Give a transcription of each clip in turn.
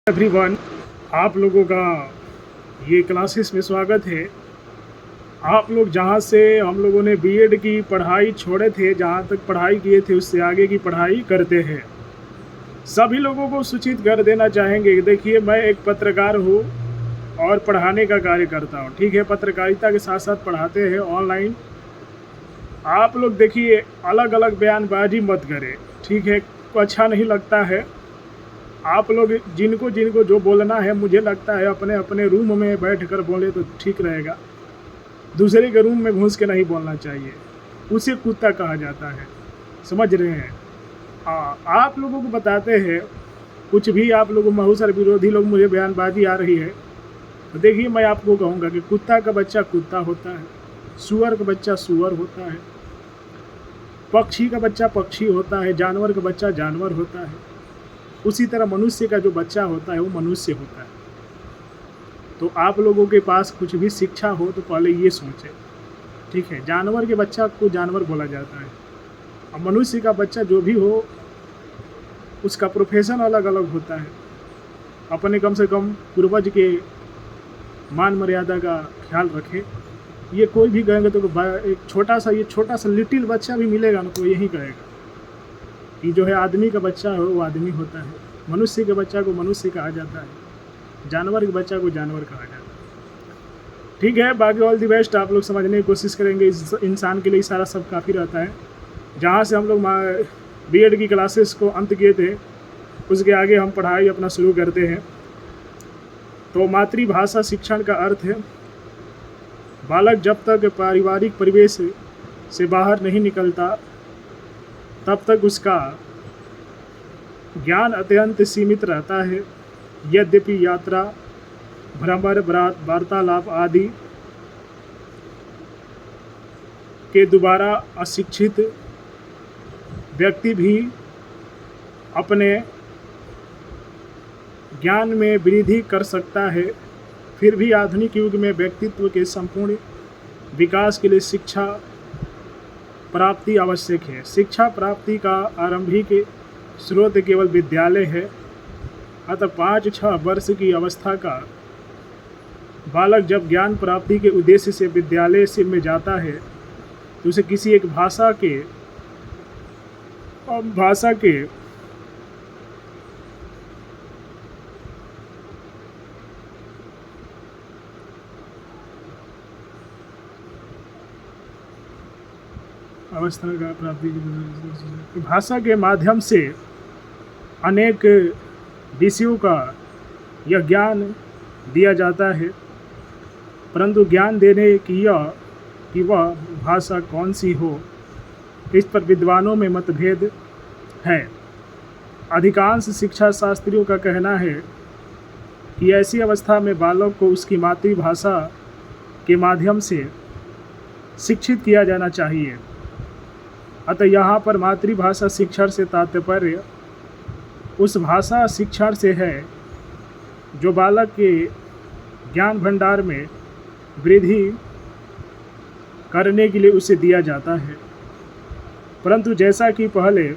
Everyone, आप लोगों का ये क्लासेस में स्वागत है। आप लोग जहाँ से हम लोगों ने बीएड की पढ़ाई छोड़े थे, जहाँ तक पढ़ाई किए थे उससे आगे की पढ़ाई करते हैं। सभी लोगों को सूचित कर देना चाहेंगे। देखिए, मैं एक पत्रकार हूँ और पढ़ाने का कार्य करता हूँ। ठीक है, पत्रकारिता के साथ साथ पढ़ाते हैं ऑनलाइन। आप लोग देखिए, अलग अलग बयानबाजी मत करें, ठीक है, अच्छा नहीं लगता है। आप लोग जिनको जिनको जो बोलना है, मुझे लगता है अपने अपने रूम में बैठकर बोले तो ठीक रहेगा। दूसरे के रूम में घुस के नहीं बोलना चाहिए, उसे कुत्ता कहा जाता है, समझ रहे हैं। आप लोगों को बताते हैं, कुछ भी आप लोगों महूसर विरोधी लोग मुझे बयानबाजी आ रही है तो देखिए, मैं आपको कहूँगा कि कुत्ता का बच्चा कुत्ता होता है, सुअर का बच्चा सुअर होता है, पक्षी का बच्चा पक्षी होता है, जानवर का बच्चा जानवर होता है। उसी तरह मनुष्य का जो बच्चा होता है वो मनुष्य होता है। तो आप लोगों के पास कुछ भी शिक्षा हो तो पहले ये सोचें, ठीक है। जानवर के बच्चा को जानवर बोला जाता है, और मनुष्य का बच्चा जो भी हो उसका प्रोफेशन अलग अलग होता है। अपने कम से कम पूर्वज के मान मर्यादा का ख्याल रखें। ये कोई भी कहेंगे तो एक छोटा सा लिटिल बच्चा भी मिलेगा ना तो यही कहेगा कि जो है आदमी का बच्चा है वो आदमी होता है, मनुष्य के बच्चा को मनुष्य कहा जाता है, जानवर के बच्चा को जानवर कहा जाता है। ठीक है, बाकी ऑल दी बेस्ट। आप लोग समझने की कोशिश करेंगे, इस इंसान के लिए सारा सब काफ़ी रहता है। जहाँ से हम लोग बीएड की क्लासेस को अंत किए थे उसके आगे हम पढ़ाई अपना शुरू करते हैं। तो मातृभाषा शिक्षण का अर्थ है, बालक जब तक पारिवारिक परिवेश से बाहर नहीं निकलता तब तक उसका ज्ञान अत्यंत सीमित रहता है। यद्यपि यात्रा, भ्रमण, वार्तालाप आदि के द्वारा अशिक्षित व्यक्ति भी अपने ज्ञान में वृद्धि कर सकता है, फिर भी आधुनिक युग में व्यक्तित्व के संपूर्ण विकास के लिए शिक्षा प्राप्ति आवश्यक है। शिक्षा प्राप्ति का आरंभिक स्रोत केवल विद्यालय है। अतः 5-6 वर्ष की अवस्था का बालक जब ज्ञान प्राप्ति के उद्देश्य से विद्यालय से में जाता है तो उसे किसी एक भाषा के अवस्था का प्राप्ति की भाषा के माध्यम से अनेक विषयों का यह ज्ञान दिया जाता है, परंतु ज्ञान देने की कि वह भाषा कौन सी हो, इस पर विद्वानों में मतभेद है। अधिकांश शिक्षा शास्त्रियों का कहना है कि ऐसी अवस्था में बालक को उसकी मातृभाषा के माध्यम से शिक्षित किया जाना चाहिए। अतः यहाँ पर मातृभाषा शिक्षण से तात्पर्य उस भाषा शिक्षण से है जो बालक के ज्ञान भंडार में वृद्धि करने के लिए उसे दिया जाता है। परंतु जैसा कि पहले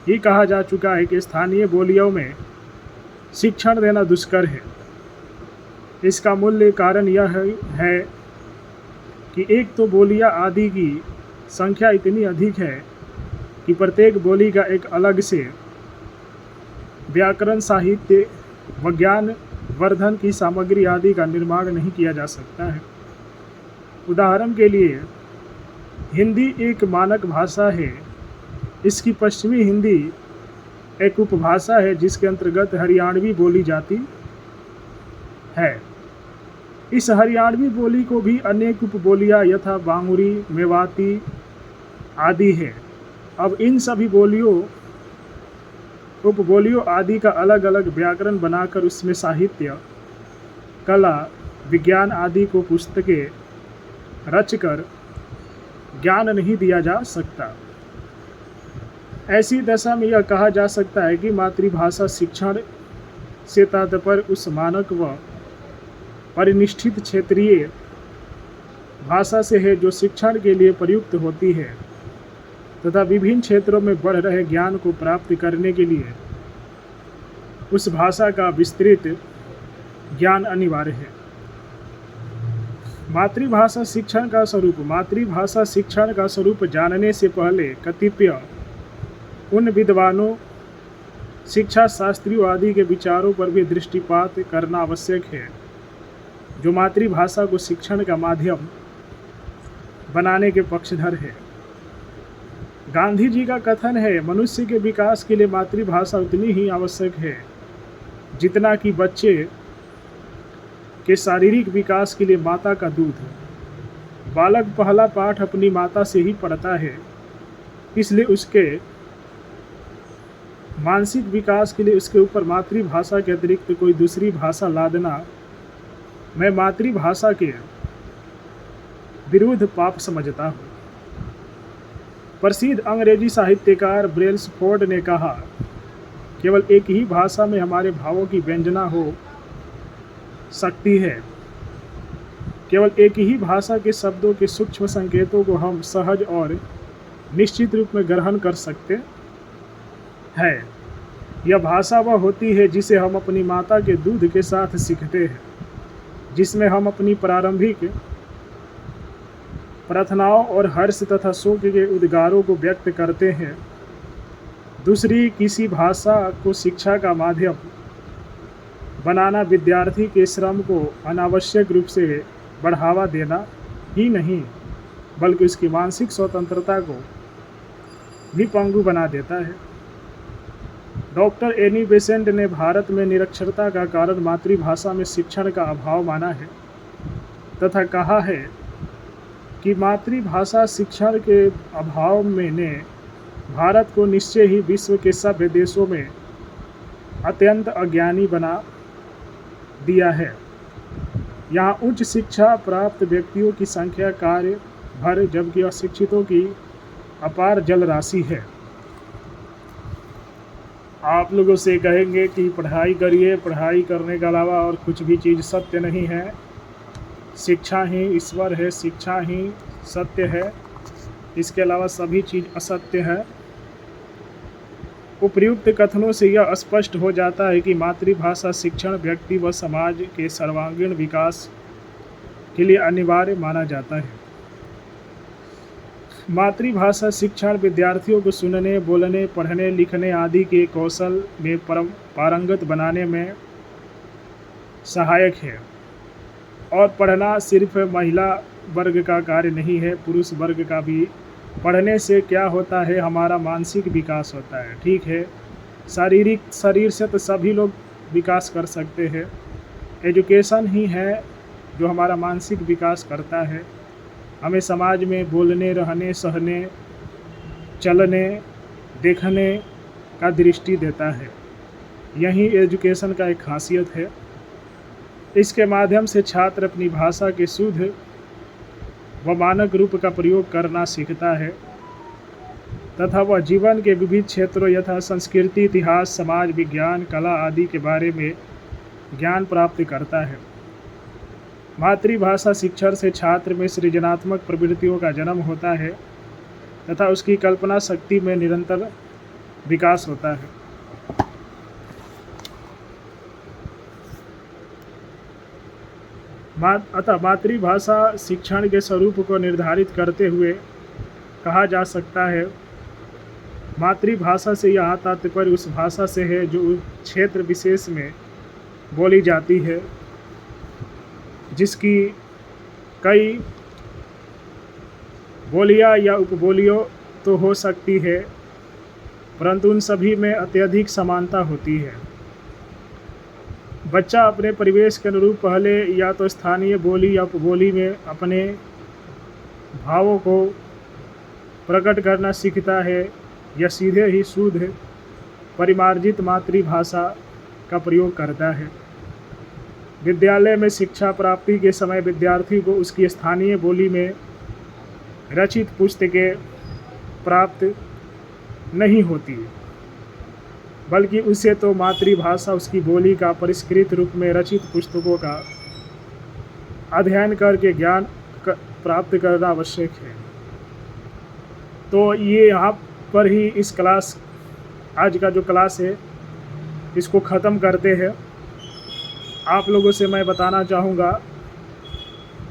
ही कहा जा चुका है कि स्थानीय बोलियों में शिक्षण देना दुष्कर है। इसका मूल कारण यह है कि एक तो बोलियां आदि की संख्या इतनी अधिक है कि प्रत्येक बोली का एक अलग से व्याकरण, साहित्य, विज्ञान वर्धन की सामग्री आदि का निर्माण नहीं किया जा सकता है। उदाहरण के लिए, हिंदी एक मानक भाषा है। इसकी पश्चिमी हिंदी एक उपभाषा है जिसके अंतर्गत हरियाणवी बोली जाती है। इस हरियाणवी बोली को भी अनेक उपबोलियां यथा बांगुरी, मेवाती आदि है। अब इन सभी उपबोलियों आदि का अलग अलग व्याकरण बनाकर उसमें साहित्य, कला, विज्ञान आदि को पुस्तकें रचकर ज्ञान नहीं दिया जा सकता। ऐसी दशा में यह कहा जा सकता है कि मातृभाषा शिक्षण से तात्पर्य उस मानक व परिनिष्ठित क्षेत्रीय भाषा से है जो शिक्षण के लिए प्रयुक्त होती है तथा विभिन्न क्षेत्रों में बढ़ रहे ज्ञान को प्राप्त करने के लिए उस भाषा का विस्तृत ज्ञान अनिवार्य है। मातृभाषा शिक्षण का स्वरूप। मातृभाषा शिक्षण का स्वरूप जानने से पहले कतिपय उन विद्वानों, शिक्षा शास्त्रियों आदि के विचारों पर भी दृष्टिपात करना आवश्यक है, जो मातृभाषा को शिक्षण का माध्यम बनाने के पक्षधर है। गांधी जी का कथन है, मनुष्य के विकास के लिए मातृभाषा उतनी ही आवश्यक है जितना कि बच्चे के शारीरिक विकास के लिए माता का दूध। बालक पहला पाठ अपनी माता से ही पढ़ता है, इसलिए उसके मानसिक विकास के लिए उसके ऊपर मातृभाषा के अतिरिक्त कोई दूसरी भाषा लादना मैं मातृभाषा के विरुद्ध पाप समझता हूँ। प्रसिद्ध अंग्रेजी साहित्यकार ब्रेल्सफोर्ड ने कहा, केवल एक ही भाषा में हमारे भावों की व्यंजना हो सकती है। केवल एक ही भाषा के शब्दों के सूक्ष्म संकेतों को हम सहज और निश्चित रूप में ग्रहण कर सकते हैं। यह भाषा वह होती है जिसे हम अपनी माता के दूध के साथ सीखते हैं, जिसमें हम अपनी प्रारंभिक प्रार्थनाओं और हर्ष तथा शोक के उद्गारों को व्यक्त करते हैं। दूसरी किसी भाषा को शिक्षा का माध्यम बनाना विद्यार्थी के श्रम को अनावश्यक रूप से बढ़ावा देना ही नहीं, बल्कि उसकी मानसिक स्वतंत्रता को भी पंगु बना देता है। डॉक्टर एनी बेसेंट ने भारत में निरक्षरता का कारण मातृभाषा में शिक्षण का अभाव माना है तथा कहा है कि मातृभाषा शिक्षण के अभाव में ने भारत को निश्चय ही विश्व के सभ्य देशों में अत्यंत अज्ञानी बना दिया है। यहाँ उच्च शिक्षा प्राप्त व्यक्तियों की संख्या कार्य भर, जबकि अशिक्षितों की अपार जल राशि है। आप लोगों से कहेंगे कि पढ़ाई करिए, पढ़ाई करने के अलावा और कुछ भी चीज़ सत्य नहीं है। शिक्षा ही ईश्वर है, शिक्षा ही सत्य है, इसके अलावा सभी चीज़ असत्य है। उपर्युक्त कथनों से यह स्पष्ट हो जाता है कि मातृभाषा शिक्षण व्यक्ति व समाज के सर्वांगीण विकास के लिए अनिवार्य माना जाता है। मातृभाषा शिक्षण विद्यार्थियों को सुनने, बोलने, पढ़ने, लिखने आदि के कौशल में पारंगत बनाने में सहायक है। और पढ़ना सिर्फ महिला वर्ग का कार्य नहीं है, पुरुष वर्ग का भी। पढ़ने से क्या होता है, हमारा मानसिक विकास होता है। ठीक है, शरीर से तो सभी लोग विकास कर सकते हैं। एजुकेशन ही है जो हमारा मानसिक विकास करता है, हमें समाज में बोलने, रहने, सहने, चलने, देखने का दृष्टि देता है। यही एजुकेशन का एक खासियत है। इसके माध्यम से छात्र अपनी भाषा के शुद्ध व मानक रूप का प्रयोग करना सीखता है तथा वह जीवन के विविध क्षेत्रों यथा संस्कृति, इतिहास, समाज विज्ञान, कला आदि के बारे में ज्ञान प्राप्त करता है। मातृभाषा शिक्षण से छात्र में सृजनात्मक प्रवृत्तियों का जन्म होता है तथा उसकी कल्पना शक्ति में निरंतर विकास होता है। अतः मातृभाषा शिक्षण के स्वरूप को निर्धारित करते हुए कहा जा सकता है, मातृभाषा से यह तात्पर्य उस भाषा से है जो क्षेत्र विशेष में बोली जाती है, जिसकी कई बोलियां या उपबोलियों तो हो सकती है, परंतु उन सभी में अत्यधिक समानता होती है। बच्चा अपने परिवेश के अनुरूप पहले या तो स्थानीय बोली या उपबोली में अपने भावों को प्रकट करना सीखता है या सीधे ही शुद्ध परिमार्जित मातृभाषा का प्रयोग करता है। विद्यालय में शिक्षा प्राप्ति के समय विद्यार्थी को उसकी स्थानीय बोली में रचित पुस्तकें प्राप्त नहीं होती, बल्कि उसे तो मातृभाषा उसकी बोली का परिष्कृत रूप में रचित पुस्तकों का अध्ययन करके ज्ञान प्राप्त करना आवश्यक है। तो ये यहाँ पर ही इस क्लास, आज का जो क्लास है इसको ख़त्म करते हैं। आप लोगों से मैं बताना चाहूँगा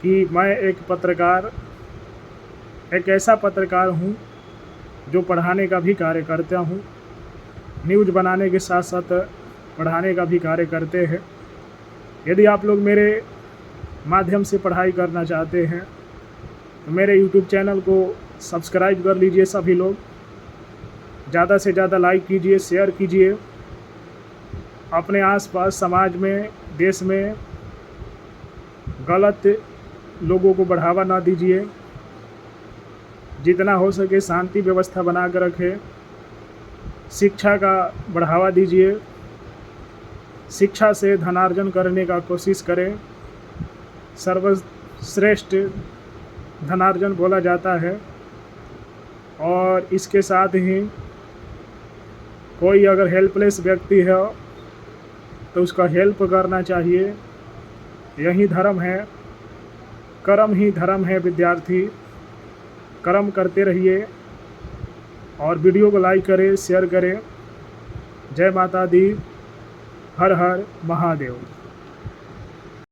कि मैं एक ऐसा पत्रकार हूँ जो पढ़ाने का भी कार्य करता हूँ। न्यूज़ बनाने के साथ साथ पढ़ाने का भी कार्य करते हैं। यदि आप लोग मेरे माध्यम से पढ़ाई करना चाहते हैं तो मेरे यूट्यूब चैनल को सब्सक्राइब कर लीजिए। सभी लोग ज़्यादा से ज़्यादा लाइक कीजिए, शेयर कीजिए। अपने आसपास समाज में, देश में गलत लोगों को बढ़ावा ना दीजिए। जितना हो सके शांति व्यवस्था बना कर रखें। शिक्षा का बढ़ावा दीजिए। शिक्षा से धनार्जन करने का कोशिश करें। सर्वश्रेष्ठ धनार्जन बोला जाता है। और इसके साथ ही कोई अगर हेल्पलेस व्यक्ति है तो उसका हेल्प करना चाहिए। यही धर्म है, कर्म ही धर्म है। विद्यार्थी कर्म करते रहिए और वीडियो को लाइक करें, शेयर करें। जय माता दी। हर हर महादेव।